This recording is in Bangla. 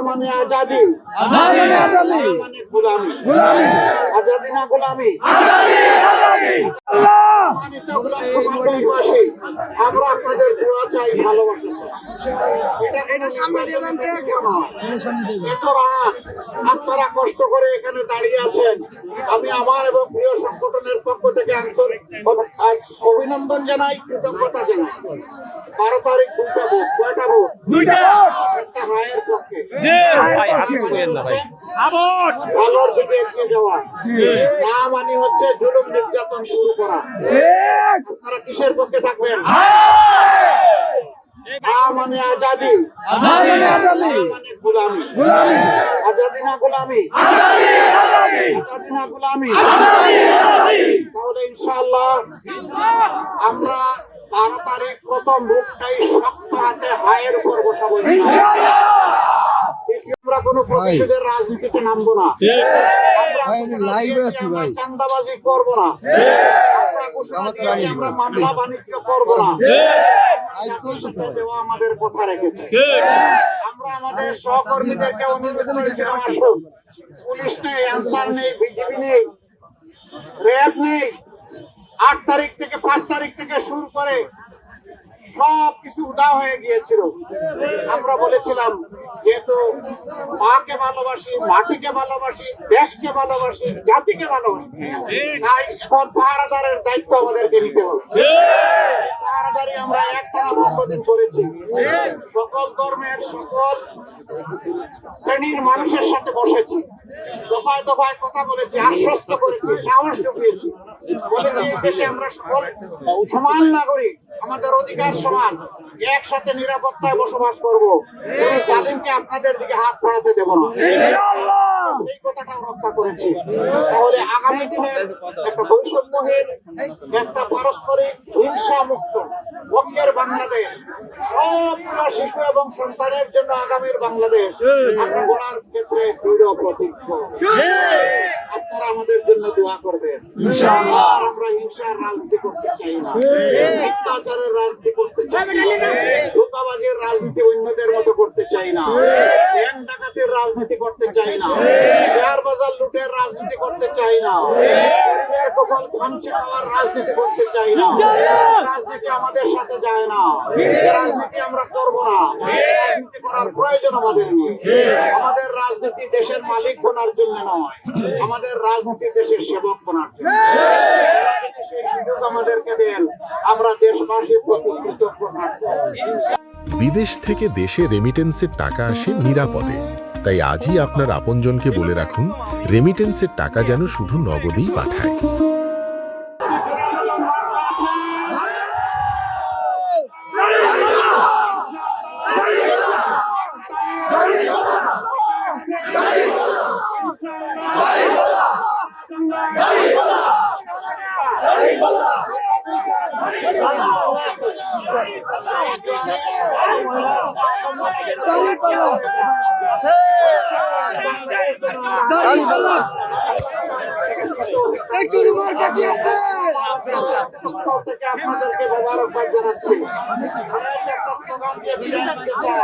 মানে আজাদি, আজাদি মানে গোলামি, আজাদি না গোলামি। আমরা আপনাদের দোয়া চাই, ভালোবাসা চাই। আপনারা কষ্ট করে এখানে দাঁড়িয়ে আছেন, আমি আমার এবং প্রিয় সংগঠনের পক্ষ থেকে আন্তরিক অভিনন্দন জানাই, কৃতজ্ঞতা জানাই। 12 তারিখ 2টা ভোট, কয়টা ভোট? 2টা ভোট। একটা হায়ের পক্ষে, ভালোর দিকে এগিয়ে যাওয়া, না মানে হচ্ছে জুলুম নির্যাতন শুরু করা। আপনারা কিসের পক্ষে থাকবেন? মানে আজাদি, আজাদি মানে গোলামি, আজাদি না গোলামি, আজাদি না গোলামি। তাহলে ইনশাআল্লাহ আমরা 12 তারিখ প্রথম ভোটটাই শক্ত হাতে হায়ের উপর বসাবো। আমরা কোনো প্রতিশোধের রাজনীতিতে নামবো না, চাঁদাবাজি করবো না, আমরা মামলা বাণিজ্য করবো না। আমাদের কথা রেখেছে। আমরা আমাদের সহকর্মীদেরকে অনুরোধ করেছিলাম, আসুন, পুলিশ নেই, আনসার নেই, বিজিবি নেই, র্যাব নেই, 8 তারিখ থেকে 5 তারিখ থেকে শুরু করে সব কিছু উদা হয়ে গিয়েছিল। আমরা বলেছিলাম, যেহেতু মাকে ভালোবাসি, মাটিকে ভালোবাসি, দেশকে ভালোবাসি, জাতিকে ভালোবাসি, তাই এখন পাহারাদারের দায়িত্ব আমাদেরকে নিতে হবে। পাহারাদারি আমরা একটানা 15 দিন করেছি। সকল ধর্মের, সকল শ্রেণীর মানুষের সাথে বসেছি, দফায় দফায় কথা বলেছি, আশ্বস্ত করেছি, সাহস জুগিয়েছি, বলেছি এই দেশে আমরা সকল সমান নাগরিক, আমাদের অধিকার সমান, একসাথে নিরাপত্তায় বসবাস করবো, জালিমকে আপনাদের দিকে হাত বাড়াতে দেব না, এই কথাটা রক্ষা করেছি। তাহলে আগামী দিনের একটা বৈষম্যহীন, একটা পারস্পরিক হিংসা মুক্ত বঙ্গের বাংলাদেশ, সবগুলো শিশু এবং সন্তানের জন্য আগামীর বাংলাদেশ আমরা গড়ার ক্ষেত্রে দৃঢ় প্রতিজ্ঞ। আপনারা আমাদের জন্য দোয়া করবেন। আর আমরা হিংসার রাজনীতি করতে চাই না, অত্যাচারের রাজনীতি করতে চাই না, ধোঁকাবাজের রাজনীতি অন্যদের মতো করতে চাই না, ব্যাংক ডাকাতির রাজনীতি করতে চাই না, শেয়ার বাজার লুটের রাজনীতি করতে চাই না, কখন খামচে খাওয়ার রাজনীতি করতে চাই না। রাজনীতি আমাদের সাথে যায় না, রাজনীতি আমরা করবো না, রাজনীতি করার প্রয়োজন আমাদের নেই। আমাদের রাজনীতি দেশের মালিক বনার জন্য নয়, আমাদের রাজনীতি দেশের সেবক বনার জন্য। সেই সুযোগ আমাদেরকে দেন, আমরা দেশবাসীর প্রতি কৃতজ্ঞ থাকব। বিদেশ থেকে দেশে রেমিটেন্সের টাকা আসে নিরাপদে, তাই আজই আপনার আপনজনকে বলে রাখুন, রেমিটেন্সের টাকা যেন শুধু নগদেই পাঠায়। আপনাদেরকে মোবারকবাদ জানাচ্ছি। একটা স্লোগান দিয়ে বিদায় নিতে চাই।